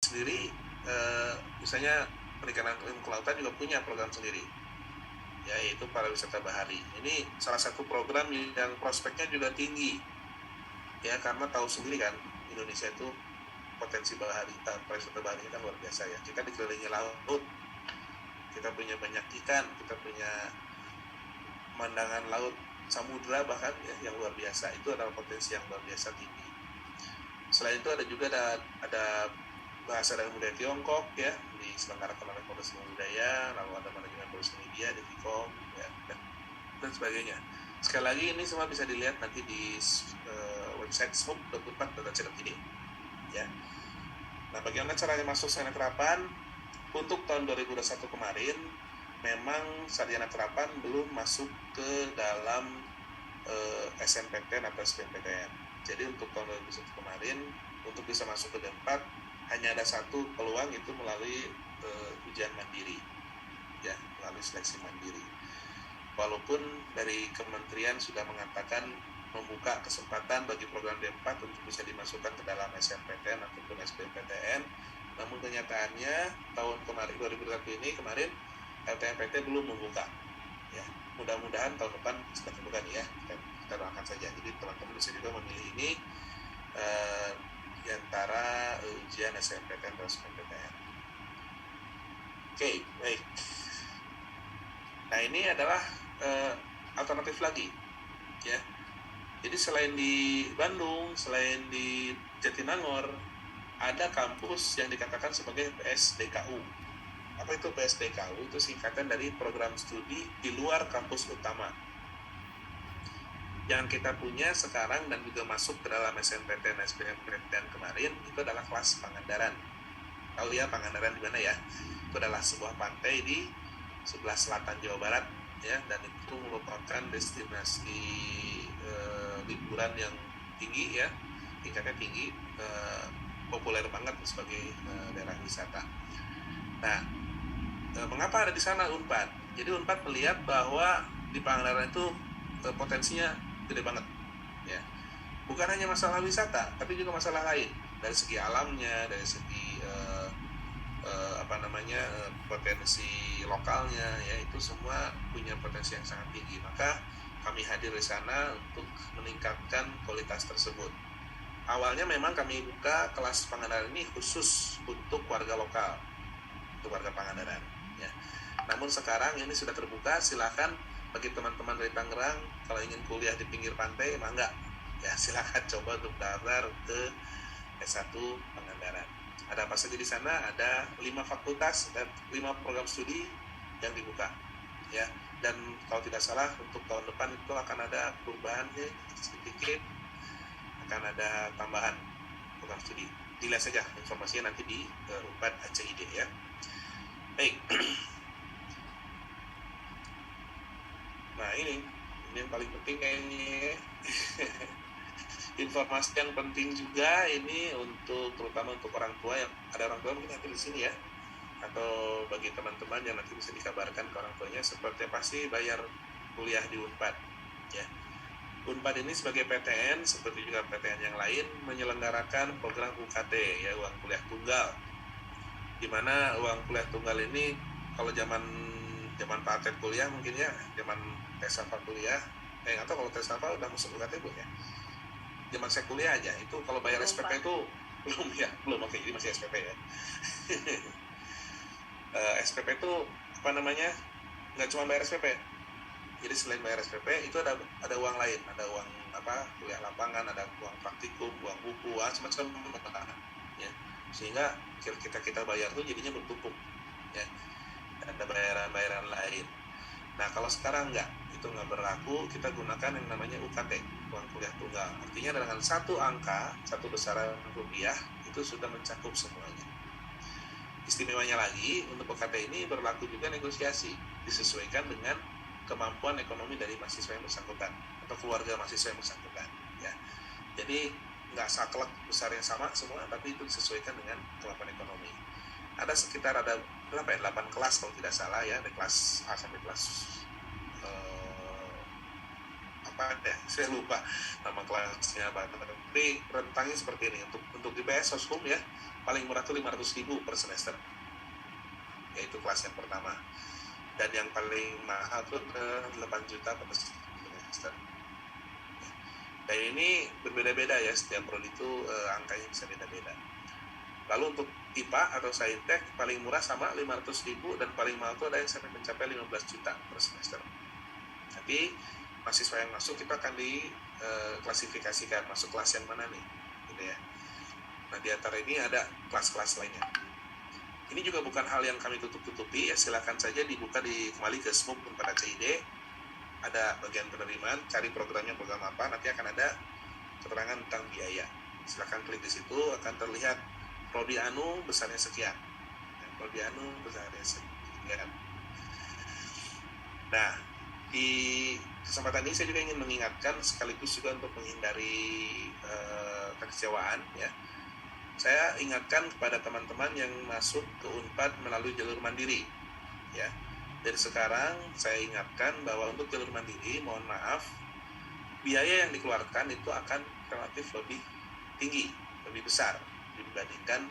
sendiri, misalnya Perikanan Ilmu Kelautan juga punya program sendiri, yaitu pariwisata bahari. Ini salah satu program yang prospeknya juga tinggi, ya, karena tahu sendiri kan Indonesia itu potensi bahari, pariwisata bahari kan luar biasa ya. Kita dikelilingi laut, kita punya banyak ikan, kita punya pemandangan laut, samudra bahkan ya, yang luar biasa. Itu adalah potensi yang luar biasa tinggi. Selain itu ada bahasa dan budaya Tiongkok ya, diselenggarakan oleh Polres Budaya, lalu ada manajemen Polres Media di Vkom ya, dan sebagainya. Sekali lagi ini semua bisa dilihat nanti di website smoop.unpad.co.id ya. Nah, bagaimana caranya masuk sarjana terapan? Untuk tahun 2021 kemarin memang sarjana terapan belum masuk ke dalam SNPTN atau SBMPTN. Jadi untuk tahun 2021 kemarin untuk bisa masuk ke D4 hanya ada satu peluang, itu melalui ujian mandiri ya, melalui seleksi mandiri. Walaupun dari kementerian sudah mengatakan membuka kesempatan bagi program D4 untuk bisa dimasukkan ke dalam SNPTN ataupun SBMPTN, namun kenyataannya tahun kemarin 2021 ini kemarin LTMPT belum membuka ya. Mudah-mudahan tahun depan sudah terbuka nih ya, kita doakan saja. Jadi teman-teman bisa juga memilih ini di antara ujian SNMPTN dan SBMPTN. Oke, baik. Nah, ini adalah alternatif lagi ya. Jadi selain di Bandung, selain di Jatinangor, ada kampus yang dikatakan sebagai PSDKU. Apa itu PSDKU? Itu singkatan dari program studi di luar kampus utama yang kita punya sekarang dan juga masuk ke dalam SNPTN, SBMPTN kemarin. Itu adalah kelas Pangandaran. Tahu ya Pangandaran di mana ya? Itu adalah sebuah pantai di sebelah selatan Jawa Barat ya, dan itu merupakan destinasi liburan yang tinggi ya, tingkatnya tinggi, populer banget sebagai daerah wisata. Nah, mengapa ada di sana Unpad? Jadi Unpad melihat bahwa di Pangandaran itu potensinya gede banget ya. Bukan hanya masalah wisata, tapi juga masalah lain dari segi alamnya, dari segi potensi lokalnya ya, itu semua punya potensi yang sangat tinggi. Maka kami hadir di sana untuk meningkatkan kualitas tersebut. Awalnya memang kami buka kelas Pangandaran ini khusus untuk warga lokal, untuk warga Pangandaran ya. Namun sekarang ini sudah terbuka, silakan bagi teman-teman dari Tangerang kalau ingin kuliah di pinggir pantai, mangga ya, silakan coba untuk daftar ke S1 Pangandaran. Ada apa saja di sana? Ada 5 fakultas dan 5 program studi yang dibuka ya. Dan kalau tidak salah untuk tahun depan itu akan ada perubahan ya, sedikit akan ada tambahan program studi. Dilihat saja informasinya nanti di Unpad HCID ya. Baik. Nah, ini yang paling penting kayaknya. Informasi yang penting juga ini untuk terutama untuk orang tua, yang ada orang tua mungkin hadir di sini ya, atau bagi teman-teman yang nanti bisa dikabarkan ke orang tuanya seperti apa sih bayar kuliah di Unpad ya. Unpad ini sebagai PTN seperti juga PTN yang lain menyelenggarakan program UKT ya, uang kuliah tunggal, dimana uang kuliah tunggal ini kalau zaman Pak Atet kuliah mungkin ya, zaman tes hafal kuliah atau kalau tes hafal udah masuk UKT bu ya, zaman saya kuliah aja itu kalau bayar SPP itu belum oke, jadi masih SPP ya. SPP itu nggak cuma bayar SPP, jadi selain bayar SPP itu ada uang lain, ada uang kuliah lapangan, ada uang praktikum, uang buku, macam-macam ya, sehingga kita bayar tuh jadinya bertumpuk ya, ada bayaran lain. Nah, kalau sekarang itu nggak berlaku, kita gunakan yang namanya UKT, uang kuliah tunggal. Artinya dengan satu angka, satu besaran rupiah, itu sudah mencakup semuanya. Istimewanya lagi, untuk UKT ini berlaku juga negosiasi, disesuaikan dengan kemampuan ekonomi dari mahasiswa yang bersangkutan, atau keluarga mahasiswa yang bersangkutan. Ya. Jadi, nggak saklek besar yang sama semua, tapi itu disesuaikan dengan kemampuan ekonomi. Ada sekitar 8 kelas kalau tidak salah ya, dari kelas A sampai kelas apa ya, saya lupa nama kelasnya apa, tapi rentangnya seperti ini. Untuk IPS Soshum ya, paling murah tuh 500.000 per semester, yaitu kelas yang pertama, dan yang paling mahal tuh 8 juta per semester. Dan ini berbeda-beda ya, setiap prodi itu angkanya bisa beda-beda. Lalu untuk IPA atau Saintek paling murah sama 500.000, dan paling mahal tuh ada yang sampai mencapai 15 juta per semester. Tapi mahasiswa yang masuk kita akan diklasifikasikan masuk kelas yang mana nih, gitu ya. Nah, di antara ini ada kelas-kelas lainnya. Ini juga bukan hal yang kami tutup-tutupi ya, silakan saja dibuka kembali ke SMUP pada CID. Ada bagian penerimaan, cari programnya program apa, nanti akan ada keterangan tentang biaya. Silakan klik di situ, akan terlihat prodi anu besarnya sekian. Prodi anu besarnya sekian. Nah, di kesempatan ini saya juga ingin mengingatkan sekaligus juga untuk menghindari kekecewaan ya. Saya ingatkan kepada teman-teman yang masuk ke Unpad melalui jalur mandiri ya. Dari sekarang saya ingatkan bahwa untuk jalur mandiri, mohon maaf, biaya yang dikeluarkan itu akan relatif lebih tinggi, lebih besar dibandingkan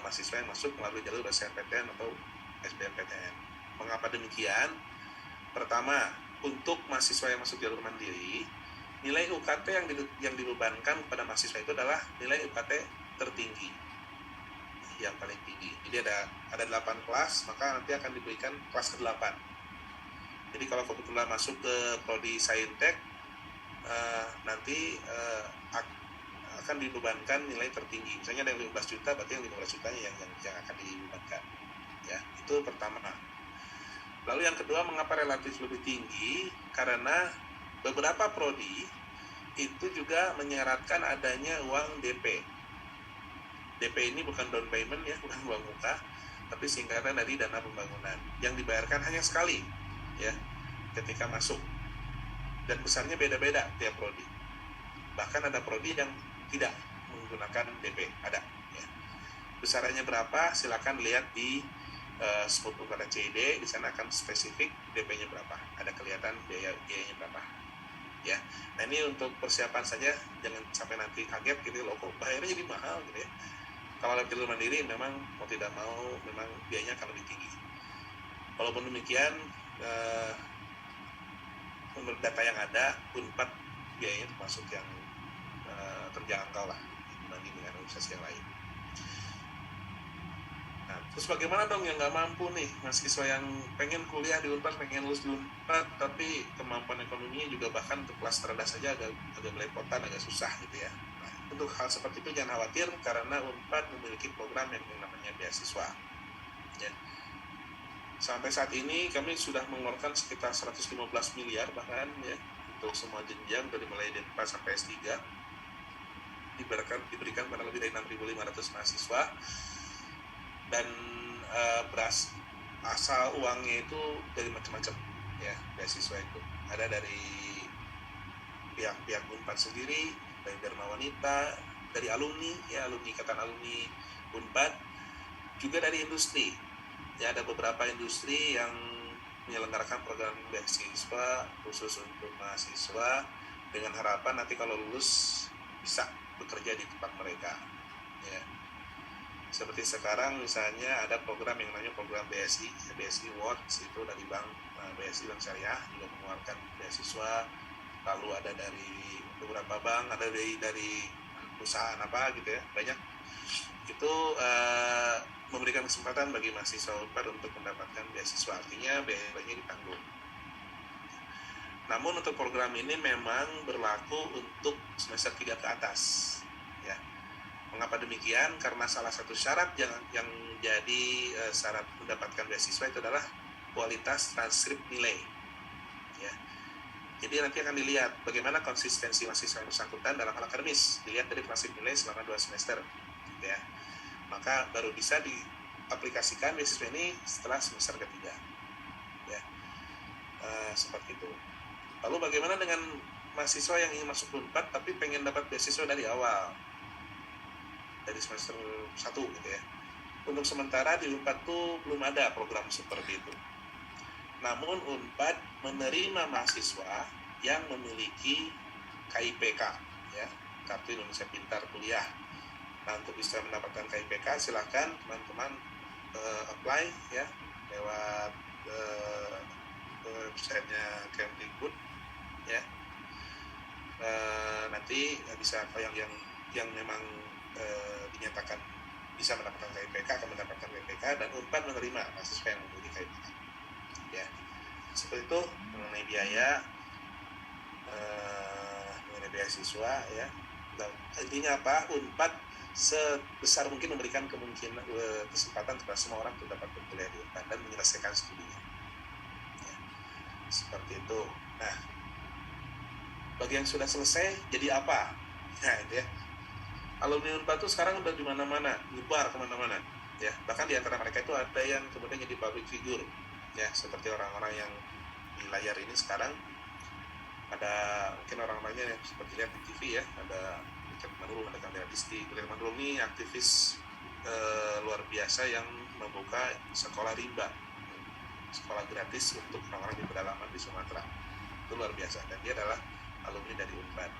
mahasiswa yang masuk melalui jalur SNMPTN atau SBMPTN. Mengapa demikian? Pertama, untuk mahasiswa yang masuk jalur mandiri, nilai UKT yang dibebankan kepada mahasiswa itu adalah nilai UKT tertinggi, yang paling tinggi. Jadi ada 8 kelas, maka nanti akan diberikan kelas ke-8. Jadi kalau kebetulan masuk ke prodi Saintek, nanti akan dibebankan nilai tertinggi. Misalnya ada yang 15 juta, berarti yang 15 juta yang akan dibebankan. Ya, itu pertama. Lalu yang kedua, mengapa relatif lebih tinggi? Karena beberapa prodi itu juga menyarankan adanya uang DP. DP ini bukan down payment ya, bukan uang muka, tapi singkatan dari dana pembangunan yang dibayarkan hanya sekali ya ketika masuk, dan besarnya beda-beda tiap prodi. Bahkan ada prodi yang tidak menggunakan DP, ada ya. Besarannya berapa? Silakan lihat di SMUP pada CID, di sana akan spesifik DP-nya berapa, ada kelihatan biayanya berapa ya. Nah, ini untuk persiapan saja, jangan sampai nanti kaget gitu loh, kok bayarnya jadi mahal gitu ya. Kalau lewat jalur mandiri memang mau tidak mau memang biayanya akan lebih tinggi. Walaupun demikian, menurut data yang ada, Unpad biayanya termasuk yang terjangkau lah dibanding dengan universitas yang lain. Nah, terus bagaimana dong yang nggak mampu nih, mahasiswa yang pengen kuliah di Unpad, pengen lulus di Unpad, tapi kemampuan ekonominya juga bahkan untuk kelas terendah saja agak belepotan, agak susah gitu ya. Untuk hal seperti itu jangan khawatir, karena Unpad memiliki program yang namanya beasiswa ya. Sampai saat ini kami sudah mengeluarkan sekitar 115 miliar bahkan ya, untuk semua jenjang dari mulai D4 sampai S3, diberikan pada lebih dari 6.500 mahasiswa. Dan asal uangnya itu dari macam-macam ya, beasiswa itu ada dari pihak Unpad sendiri, dari Dharma Wanita, dari alumni ya, ikatan alumni Unpad, juga dari industri ya. Ada beberapa industri yang menyelenggarakan program beasiswa khusus untuk mahasiswa dengan harapan nanti kalau lulus bisa bekerja di tempat mereka ya. Seperti sekarang misalnya ada program yang namanya program BSI Awards, itu dari Bank BSI Bank Syariah juga mengeluarkan beasiswa. Lalu ada dari beberapa bank, ada dari perusahaan apa gitu ya, banyak. Itu memberikan kesempatan bagi mahasiswa Unpad untuk mendapatkan beasiswa, artinya biayanya ditanggung. Namun untuk program ini memang berlaku untuk semester 3 ke atas ya. Mengapa demikian? Karena salah satu syarat yang jadi syarat mendapatkan beasiswa itu adalah kualitas transkrip nilai ya. Jadi nanti akan dilihat bagaimana konsistensi mahasiswa yang bersangkutan dalam hal akademis, dilihat dari transkrip nilai selama 2 semester gitu ya. Maka baru bisa diaplikasikan beasiswa ini setelah semester ketiga ya. Seperti itu. Lalu bagaimana dengan mahasiswa yang ingin masuk Unpad tapi pengen dapat beasiswa dari awal, dari semester 1 gitu ya. Untuk sementara di Unpad tuh belum ada program seperti itu. Namun Unpad menerima mahasiswa yang memiliki KIPK ya, Kartu Indonesia Pintar Kuliah. Nah, untuk bisa mendapatkan KIPK silahkan teman-teman apply ya lewat websitenya Kemdikbud ya. Nanti bisa yang memang dinyatakan bisa mendapatkan KIPK akan mendapatkan KIPK, dan Unpad menerima mahasiswa yang memiliki KIPK ya. Seperti itu mengenai biaya siswa ya. Dan intinya apa, Unpad sebesar mungkin memberikan kesempatan kepada semua orang untuk dapat berkuliah di Unpad dan menyelesaikan studinya ya. Seperti itu. Nah, bagi yang sudah selesai jadi apa? Nah itu ya, alumni Unpad itu sekarang udah di mana-mana, nyebar kemana-mana ya. Bahkan di antara mereka itu ada yang kemudian jadi public figure ya, seperti orang-orang yang di layar ini sekarang. Ada mungkin orang-orangnya seperti lihat di TV ya, ada Gulian Manurung, ada Kamera Disti. Gulian Manurung ini aktivis luar biasa yang membuka sekolah rimba, sekolah gratis untuk orang-orang di pedalaman di Sumatera. Itu luar biasa, dan dia adalah alumni dari Unpad.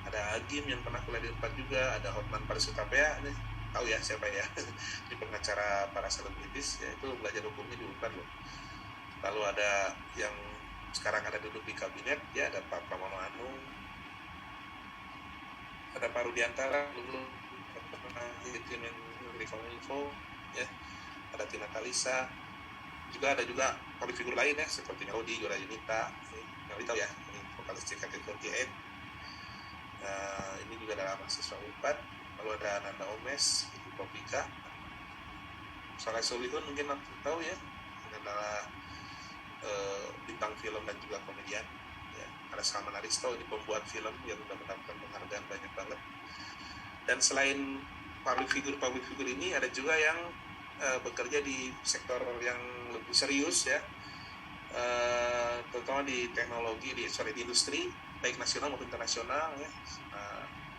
Ada Agim yang pernah kuliah di Unpad juga, ada Hotman Paris Utapea, nih tahu ya siapa ya, di pengacara para selebritis ya, itu belajar hukumnya di Unpad loh. Lalu ada yang sekarang ada duduk di kabinet ya, ada Pak Pramono Anung, ada Pak Rudiantara dulu pernah jadi Menteri Kominfo ya, ada Tina Talisa, juga ada juga public figure lain ya seperti Melody Yura Yunita, Melody tahu ya, ini vokalis JKT48. Ini juga adalah mahasiswa Unpad. Lalu ada Nanda Omes, Ibu Popika, Soleh Solihun mungkin tahu ya, ini adalah bintang film dan juga komedian ya. Ada Salman Aristo, ini pembuat film yang sudah mendapatkan penghargaan banyak banget. Dan selain public figure ini, ada juga yang bekerja di sektor yang lebih serius ya, terutama di teknologi, di industri baik nasional maupun internasional ya.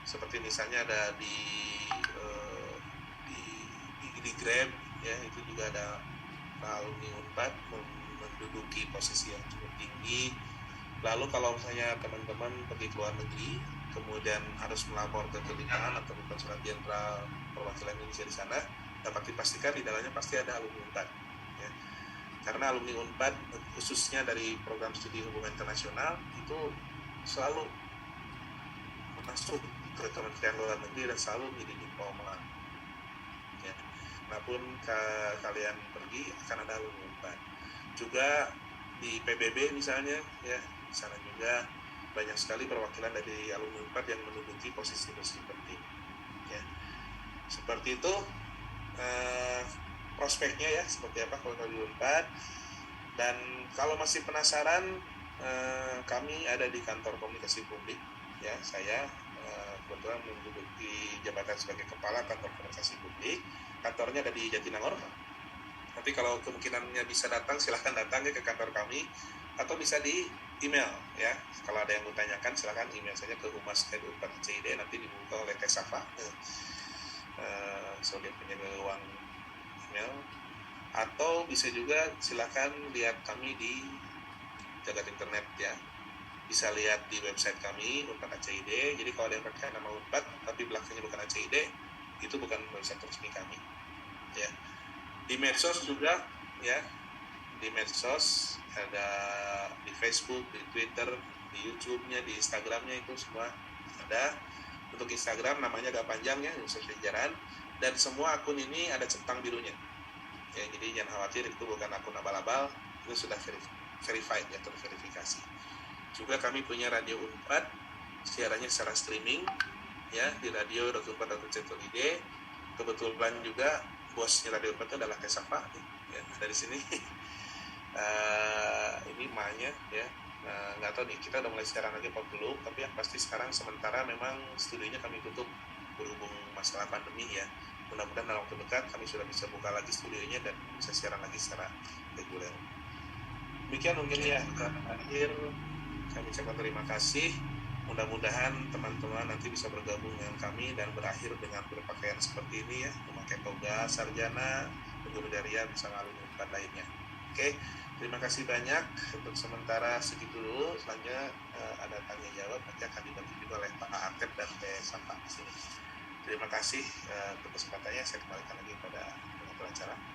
Seperti misalnya ada di Grab ya, itu juga ada alumni Unpad menduduki posisi yang cukup tinggi. Lalu kalau misalnya teman-teman pergi ke luar negeri kemudian harus melapor ke kedutaan atau konsulat jenderal perwakilan Indonesia di sana, dapat dipastikan di dalamnya pasti ada alumni Unpad ya. Karena alumni Unpad khususnya dari program studi hubungan internasional itu selalu masuk ke Kementerian Luar Negeri dan selalu menjadi diplomat ya. Maupun kalian pergi akan ada alumni Unpad. Juga di PBB misalnya ya, di sana juga banyak sekali perwakilan dari alumni Unpad yang menduduki posisi-posisi penting ya. Seperti itu prospeknya ya, seperti apa kalau di Unpad. Dan kalau masih penasaran, kami ada di kantor komunikasi publik ya. Saya kebetulan menduduki jabatan sebagai kepala kantor komunikasi publik. Kantornya ada di Jatinangor. Tapi kalau kemungkinannya bisa datang, silahkan datang ke kantor kami, atau bisa di email ya. Kalau ada yang mau tanyakan, silahkan email saja ke humas.unpad.cid, nanti dibuka oleh Teh Safa. So dia punya ruang email. Atau bisa juga silahkan lihat kami di jagat internet ya. Bisa lihat di website kami Unpad.cid. Jadi kalau ada yang pakai nama Unpad tapi belakangnya bukan ACID, itu bukan website resmi kami ya. Di medsos juga ya, di medsos ada di Facebook, di Twitter, di YouTube-nya, di Instagram-nya, itu semua ada. Untuk Instagram namanya agak panjang ya, Yusuf Sejaran, dan semua akun ini ada centang birunya ya. Jadi jangan khawatir, itu bukan akun abal-abal, itu sudah verified ya, terverifikasi. Juga kami punya radio Unpad, siarannya secara streaming ya di radio.unpad.cid. Kebetulan juga bosnya radio Unpad itu adalah Teh Safa ya, dari sini. Ini mahnya ya, nggak tahu nih kita udah mulai siaran lagi apa belum, tapi yang pasti sekarang sementara memang studionya kami tutup berhubung masalah pandemi ya. Mudah-mudahan dalam waktu dekat kami sudah bisa buka lagi studionya dan bisa siaran lagi secara reguler. Demikian mungkin ya, akhir kami ucapkan terima kasih. Mudah-mudahan teman-teman nanti bisa bergabung dengan kami dan berakhir dengan berpakaian seperti ini ya, memakai toga sarjana, berguru daria bersama alumni Unpad lainnya. Oke, Terima kasih banyak untuk sementara segitu dulu. Selanjutnya ada tanya jawab nanti akan dibantu juga oleh Pak Atep dan Teh Sapa di sini. Terima kasih untuk kesempatannya. Saya kembalikan lagi pada pengatur acara.